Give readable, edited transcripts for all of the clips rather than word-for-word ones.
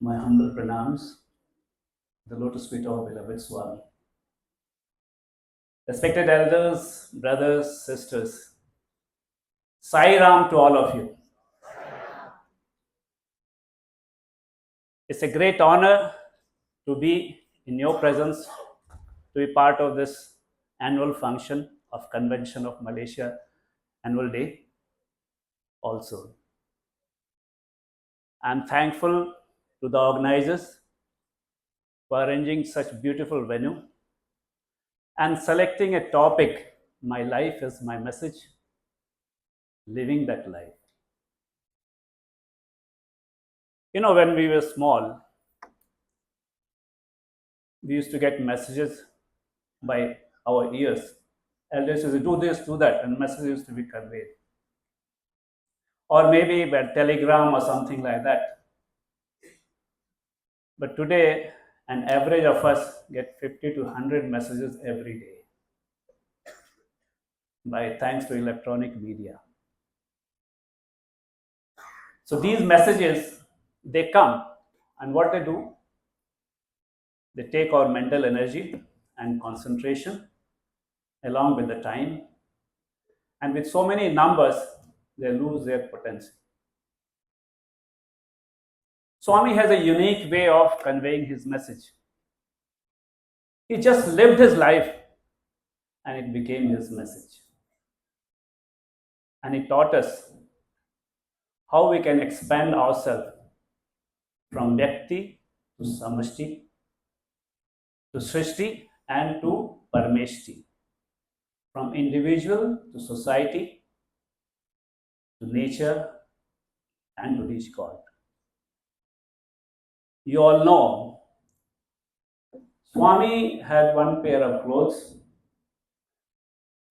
My humble pranams, the lotus feet of beloved Swami. Respected elders, brothers, sisters, Sai Ram to all of you. It's a great honor to be in your presence, to be part of this annual function of Convention of Malaysia Annual Day also. I'm thankful to the organizers for arranging such beautiful venue and selecting a topic, My Life is My Message, Living That Life. When we were small, we used to get messages by our ears. Elders used to do this, do that, and messages used to be conveyed. Or maybe by telegram or something like that. But today, an average of us get 50 to 100 messages every day by thanks to electronic media. So these messages, they come, and what they do, they take our mental energy and concentration along with the time, and with so many numbers, they lose their potential. Swami has a unique way of conveying his message. He just lived his life and it became his message. And he taught us how we can expand ourselves from Vyakti to Samashti to Srishti and to Parameshti, from individual to society to nature and to reach God. You all know Swami had one pair of clothes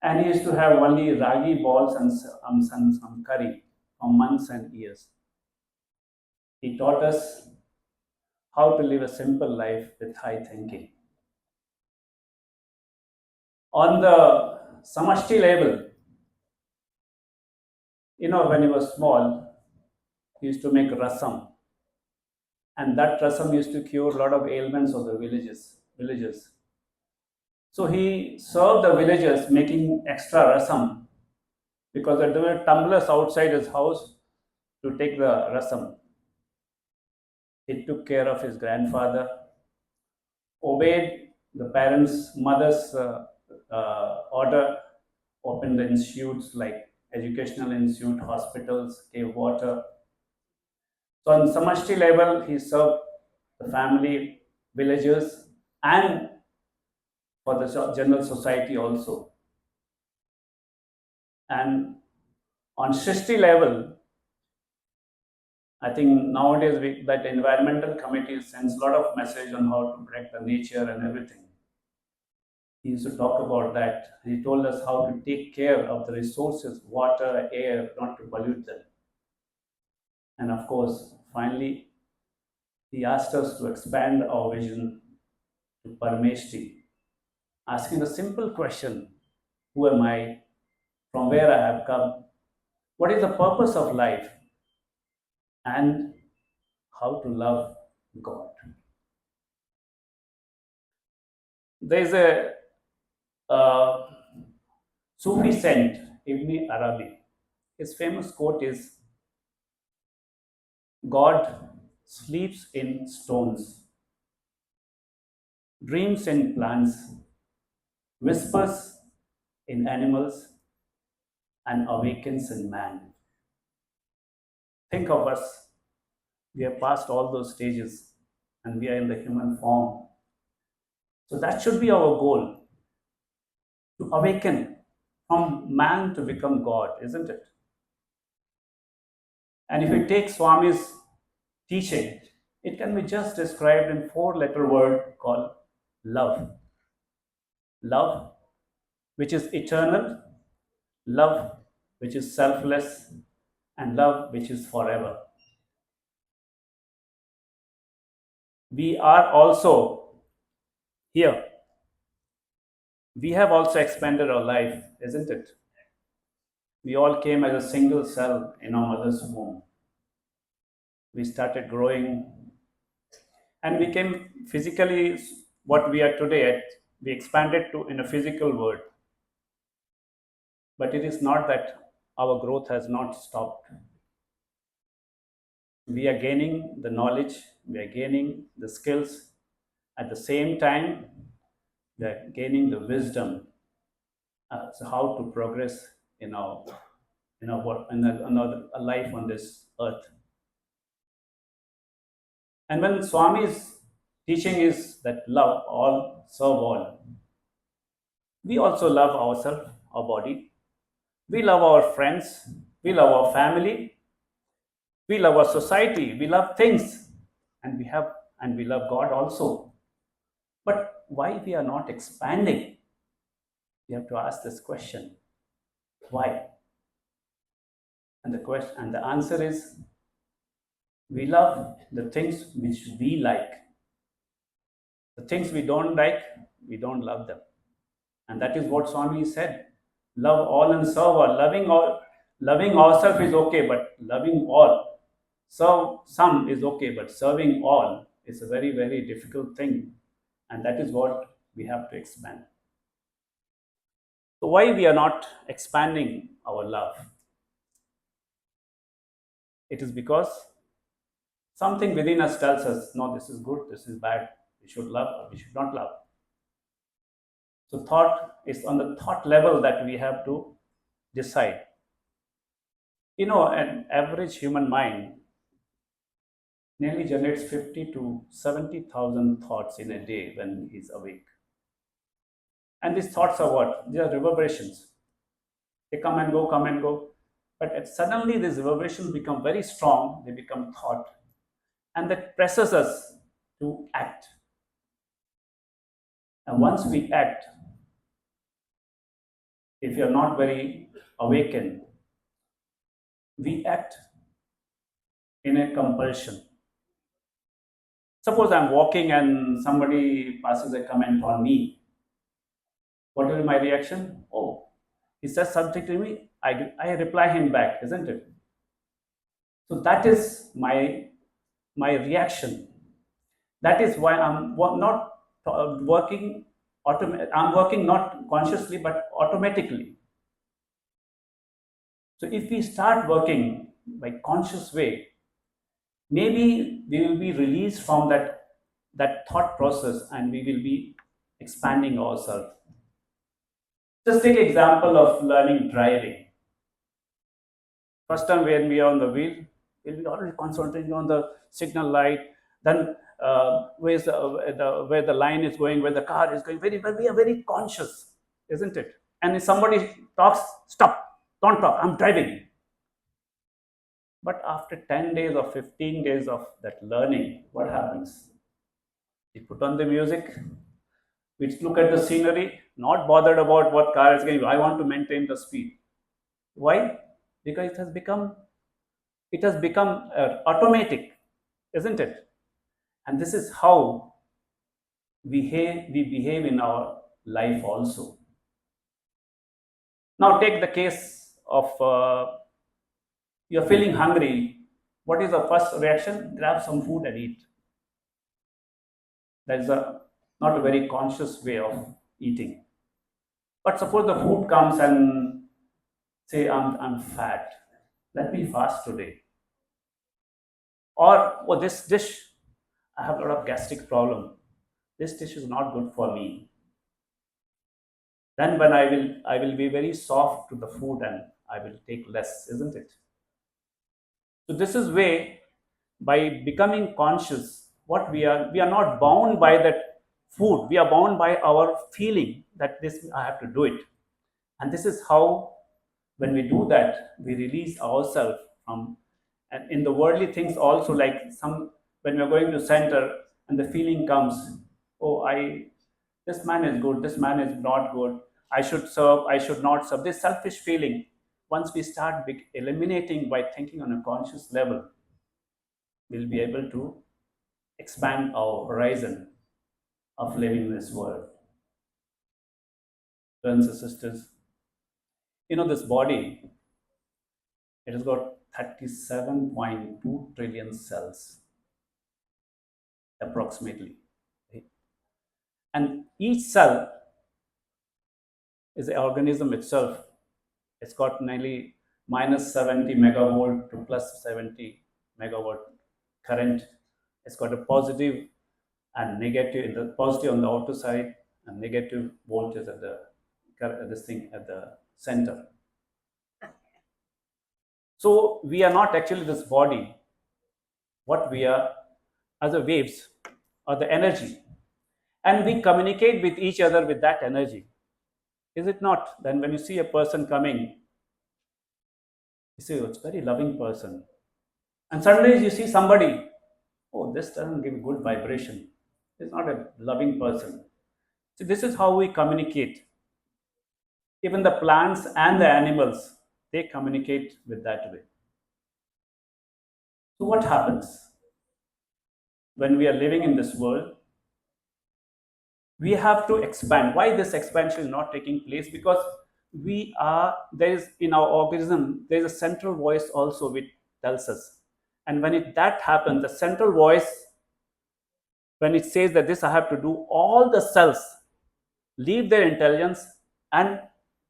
and he used to have only ragi balls and some curry for months and years. He taught us how to live a simple life with high thinking. On the Samashti level, when he was small, he used to make rasam. And that rasam used to cure a lot of ailments of the villagers. So he served the villagers making extra rasam because there were tumblers outside his house to take the rasam. He took care of his grandfather, obeyed the mother's order, opened the institutes like educational institute, hospitals, gave water. So on Samashti level, he served the family, villagers, and for the general society also. And on Srishti level, I think nowadays that environmental committee sends a lot of message on how to protect the nature and everything. He used to talk about that. He told us how to take care of the resources, water, air, not to pollute them. And of course, finally, he asked us to expand our vision to Parameshti, asking the simple question: who am I? From where I have come? What is the purpose of life? And how to love God. There is a uh, Sufi saint, Ibn Arabi. His famous quote is, God sleeps in stones, dreams in plants, whispers in animals, and awakens in man. Think of us. We have passed all those stages and we are in the human form. So that should be our goal, to awaken from man to become God, isn't it? And if we take Swami's teaching, it can be just described in four-letter word called love. Love, which is eternal, love, which is selfless, and love, which is forever. We are also here. We have also expanded our life, isn't it? We all came as a single cell in our mother's womb. We started growing, and became physically what we are today. We expanded to in a physical world, but it is not that our growth has not stopped. We are gaining the knowledge, we are gaining the skills. At the same time, we are gaining the wisdom, so how to progress in our another life on this earth. And when Swami's teaching is that love all, serve all, we also love ourselves, our body. We love our friends. We love our family. We love our society. We love things, and we love God also. But why we are not expanding? We have to ask this question: why? And the answer is we love the things which we like. The things we don't like, we don't love them. And that is what Swami said. Love all and serve all. Loving ourselves is okay, but loving all, serve some is okay, but serving all is a very, very difficult thing. And that is what we have to expand. So why we are not expanding our love? It is because something within us tells us, no, this is good, this is bad, we should love or we should not love. So thought is on the thought level that we have to decide. An average human mind nearly generates 50 to 70,000 thoughts in a day when he's awake. And these thoughts are what? They are reverberations. They come and go, come and go. But suddenly these reverberations become very strong, they become thought. And that presses us to act. And once we act, if you're not very awakened, we act in a compulsion. Suppose I'm walking and somebody passes a comment on me. What will be my reaction? Oh, he says something to me, I reply him back, isn't it? So that is my reaction. That is why I'm not working. I'm working not consciously but automatically. So if we start working by conscious way, maybe we will be released from that thought process and we will be expanding ourselves. Just take example of learning driving. First time when we are on the wheel, we'll be already concentrating on the signal light. Then where the line is going, where the car is going. We are very conscious, isn't it? And if somebody talks, stop, don't talk. I'm driving. But after 10 days or 15 days of that learning, what happens? We put on the music, we look at the scenery, not bothered about what car is going. I want to maintain the speed. Why? Because it has become automatic, isn't it? And this is how we behave in our life also. Now take the case of you're feeling hungry. What is the first reaction? Grab some food and eat. That is not a very conscious way of eating. But suppose the food comes and say, I'm fat. Let me fast today. Or, oh, this dish, I have a lot of gastric problem. This dish is not good for me. Then when I will be very soft to the food and I will take less, isn't it? So this is way by becoming conscious, what we are not bound by that food. We are bound by our feeling that this I have to do it. And this is how when we do that, we release ourselves from and in the worldly things also like some when we're going to center and the feeling comes, oh I this man is good, this man is not good, I should serve, I should not serve. This selfish feeling, once we start eliminating by thinking on a conscious level, we'll be able to expand our horizon of living in this world. Brothers and sisters, this body, it has got 37.2 trillion cells. approximately. Right? And each cell is an organism itself. It's got nearly minus 70 megavolt to plus 70 megawatt current. It's got a positive and negative, in the positive on the outer side and negative voltage at the this thing at the center. So we are not actually this body. What we are are the waves or the energy, and we communicate with each other with that energy. Is it not? Then when you see a person coming, you say, oh, it's a very loving person. And suddenly you see somebody, oh, this doesn't give good vibration. It's not a loving person. So this is how we communicate. Even the plants and the animals, they communicate with that way. So what happens when we are living in this world? We have to expand. Why this expansion is not taking place? Because we are, there is in our organism, there is a central voice also which tells us. And when that happens, the central voice, when it says that this I have to do, all the cells leave their intelligence and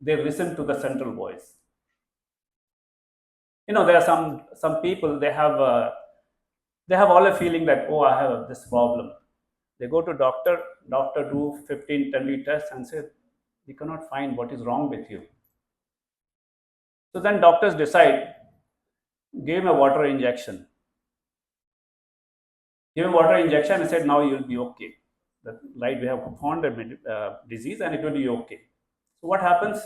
they listen to the central voice. There are some people, they have all a feeling that, oh, I have this problem. They go to doctor do 15 20 tests and say, we cannot find what is wrong with you. So then doctors decide, give him a water injection. Give him water injection and said, now you'll be okay. Right, we have found a disease and it will be okay. So what happens?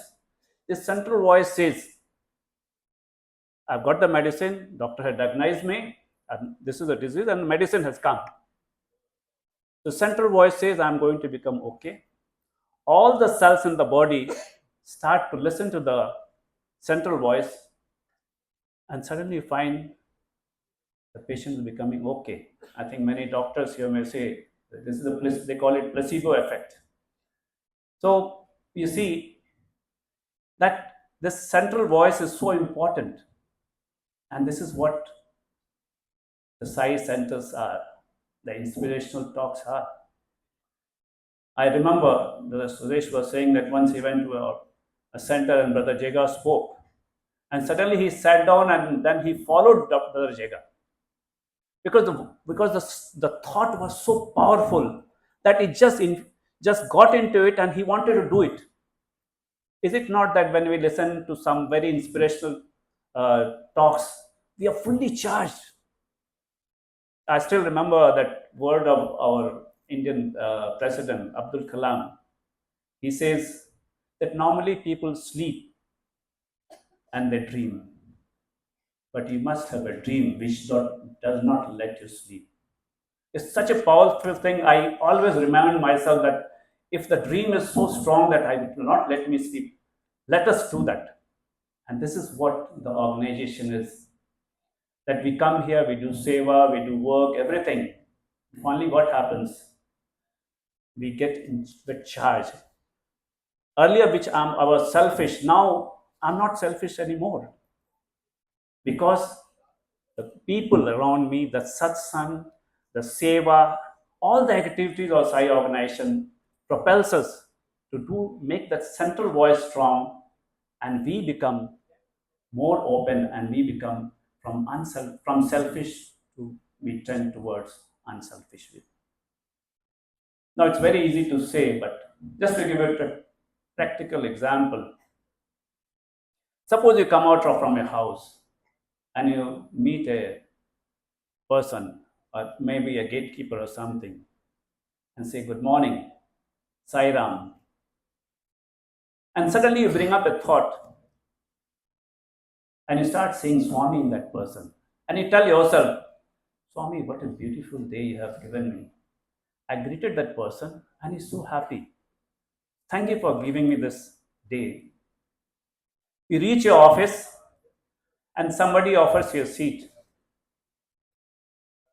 This central voice says, I've got the medicine, doctor had diagnosed me, and this is the disease, and medicine has come. The central voice says, I'm going to become okay. All the cells in the body start to listen to the central voice, and suddenly you find the patient is becoming okay. I think many doctors here may say that this is they call it placebo effect. So you see that this central voice is so important, and this is what the Sai centers are, the inspirational talks are. I remember the Suresh was saying that once he went to a center and Brother Jega spoke, and suddenly he sat down and then he followed Brother Jega because the thought was so powerful that it just got into it and he wanted to do it. Is it not that when we listen to some very inspirational talks, we are fully charged? I still remember that word of our Indian President Abdul Kalam. He says that normally people sleep and they dream, but you must have a dream which does not let you sleep. It's such a powerful thing. I always remind myself that if the dream is so strong that I will not let me sleep, let us do that. And this is what the organization is. That we come here, we do seva, we do work, everything. Only what happens? We get in the charge. Earlier, I was selfish. Now I'm not selfish anymore. Because the people around me, the satsang, the seva, all the activities of Sai organization propels us to make that central voice strong, and we become more open, and we become from selfish to we trend towards unselfish. Now it's very easy to say, but just to give a practical example, suppose you come out from a house and you meet a person or maybe a gatekeeper or something and say, good morning, Sai Ram. And suddenly you bring up a thought and you start saying Swami in that person. And you tell yourself, Swami, what a beautiful day you have given me. I greeted that person and he's so happy. Thank you for giving me this day. You reach your office and somebody offers you a seat.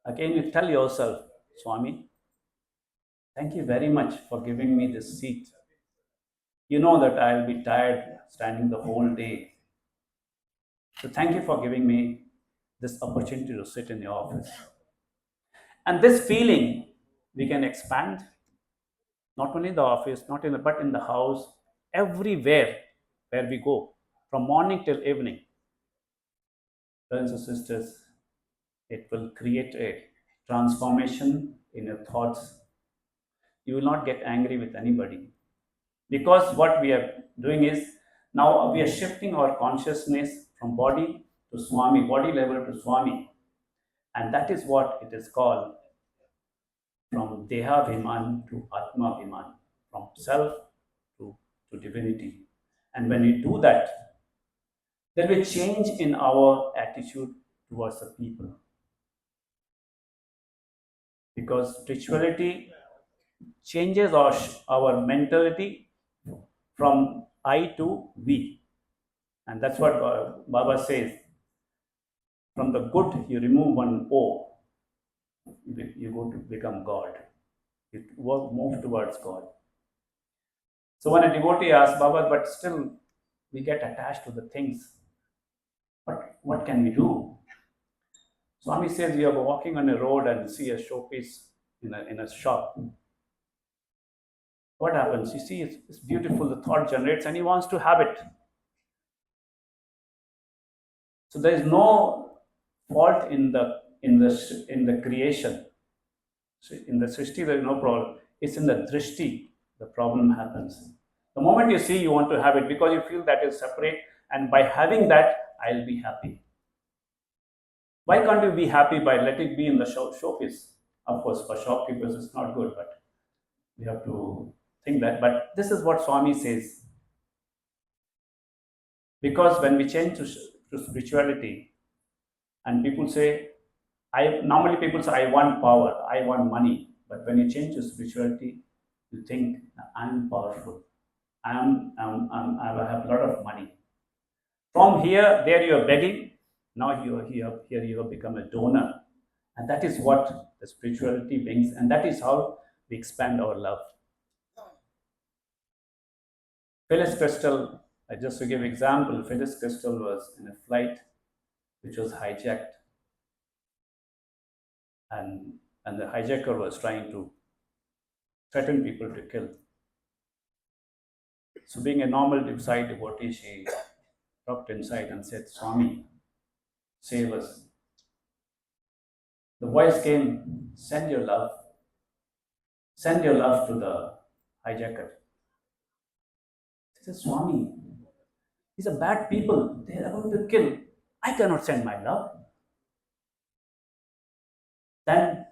Again, you tell yourself, Swami, thank you very much for giving me this seat. You know that I'll be tired standing the whole day. So thank you for giving me this opportunity to sit in your office. And this feeling we can expand not only in the office, not in the, but in the house, everywhere where we go, from morning till evening. Brothers and sisters, it will create a transformation in your thoughts. You will not get angry with anybody, because what we are doing is now we are shifting our consciousness from body to Swami, body level to Swami, and that is what it is called, from Deha Bhiman to Atma Bhiman, from self to divinity. And when we do that, there will be change in our attitude towards the people, because spirituality changes our mentality from I to we. And that's what Baba says. From the good, you remove one O, you go to become God. You move towards God. So when a devotee asks Baba, but still we get attached to the things, what can we do? Swami says you are walking on a road and see a showpiece in a shop. What happens? You see, it's beautiful, the thought generates, and he wants to have it. So there is no fault in the creation. So in the Srishti, there is no problem. It's in the Drishti the problem happens. The moment you see, you want to have it because you feel that is separate, and by having that, I'll be happy. Why can't you be happy by letting it be in the showpiece? Of course, for shopkeepers, it's not good, but we have to think that. But this is what Swami says. Because when we change to spirituality, and people say, normally people say, I want power, I want money. But when you change to spirituality, you think, I'm powerful, I have a lot of money. From here, there you are begging. Now here you have become a donor. And that is what the spirituality brings, and that is how we expand our love. Phyllis Crystal, just to give example, Phyllis Crystal was in a flight which was hijacked, and the hijacker was trying to threaten people to kill. So being a normal devotee, she dropped inside and said, Swami, save us. The voice came, send your love. Send your love to the hijacker. She said, Swami, these are bad people. They are going to kill. I cannot send my love. Then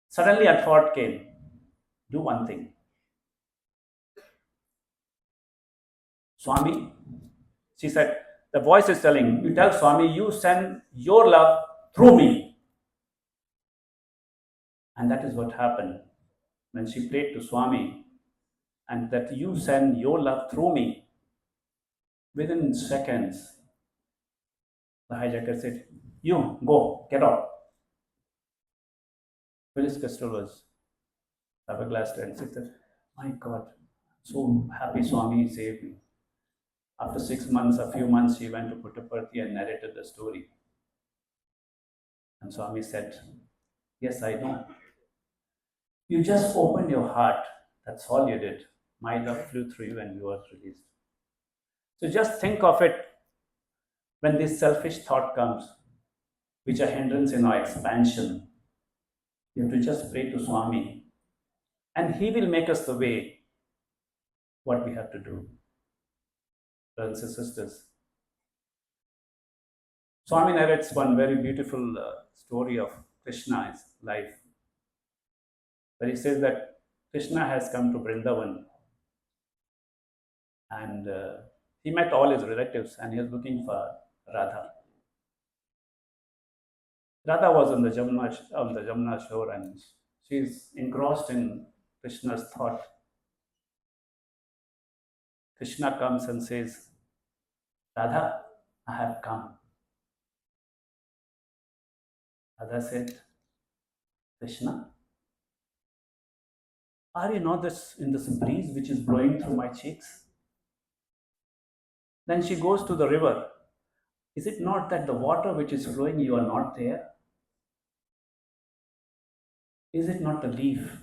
suddenly a thought came, do one thing. Swami, she said, the voice is telling, you tell Swami, you send your love through me. And that is what happened when she prayed to Swami, and that you send your love through me. Within seconds, the hijacker said, you go, get out. Phyllis Crystal was flabbergasted and said, my God, so happy Swami saved me. After 6 months, a few months, she went to Puttaparthi and narrated the story. And Swami said, yes, I know. You just opened your heart. That's all you did. My love flew through you and you were released. So just think of it when this selfish thought comes, which are hindrance in our expansion. You have to just pray to Swami, and he will make us the way what we have to do. Brothers and sisters, Swami narrates one very beautiful story of Krishna's life, where he says that Krishna has come to Vrindavan, and he met all his relatives, and he was looking for Radha. Radha was on the Jamuna shore, and she's engrossed in Krishna's thought. Krishna comes and says, Radha, I have come. Radha said, Krishna, are you not in this breeze which is blowing through my cheeks? Then she goes to the river. Is it not that the water which is flowing, you are not there? Is it not the leaf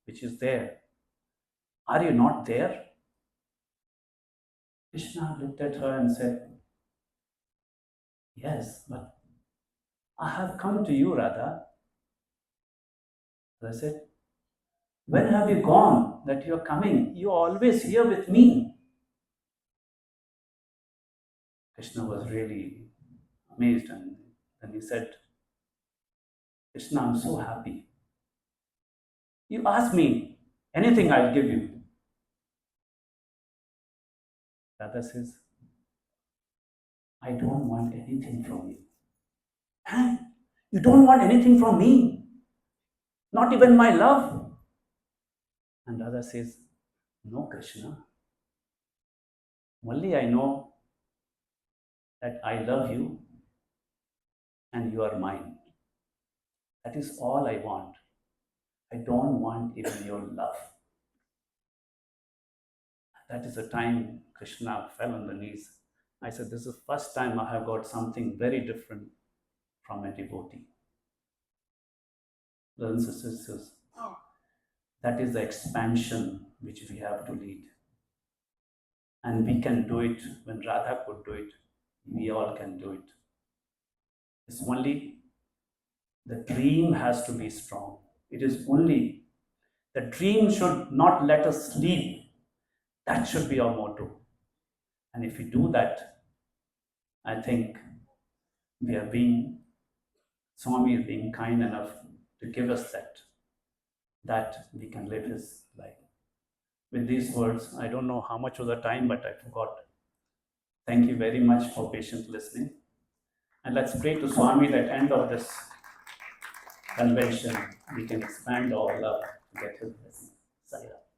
which is there? Are you not there? Krishna looked at her and said, Yes, but I have come to you, Radha. I said, When have you gone that you are coming? You are always here with me. Krishna was really amazed, and then he said, Krishna, I'm so happy. You ask me anything, I'll give you. Radha says, I don't want anything from you. Huh? You don't want anything from me? Not even my love? And Radha says, No, Krishna. Only I know that I love you and you are mine. That is all I want. I don't want even your love. That is the time Krishna fell on the knees. I said, This is the first time I have got something very different from a devotee. Brothers and sisters, that is the expansion which we have to lead. And we can do it when Radha could do it. We all can do it. It's only the dream has to be strong. It is only the dream should not let us sleep. That should be our motto. And if we do that, I think we are being, Swami is being kind enough to give us that we can live his life. With these words, I don't know how much was the time, but I forgot. Thank you very much for patient listening. And let's pray to Swami that end of this convention, we can expand our love to get his blessing. Sai Ram.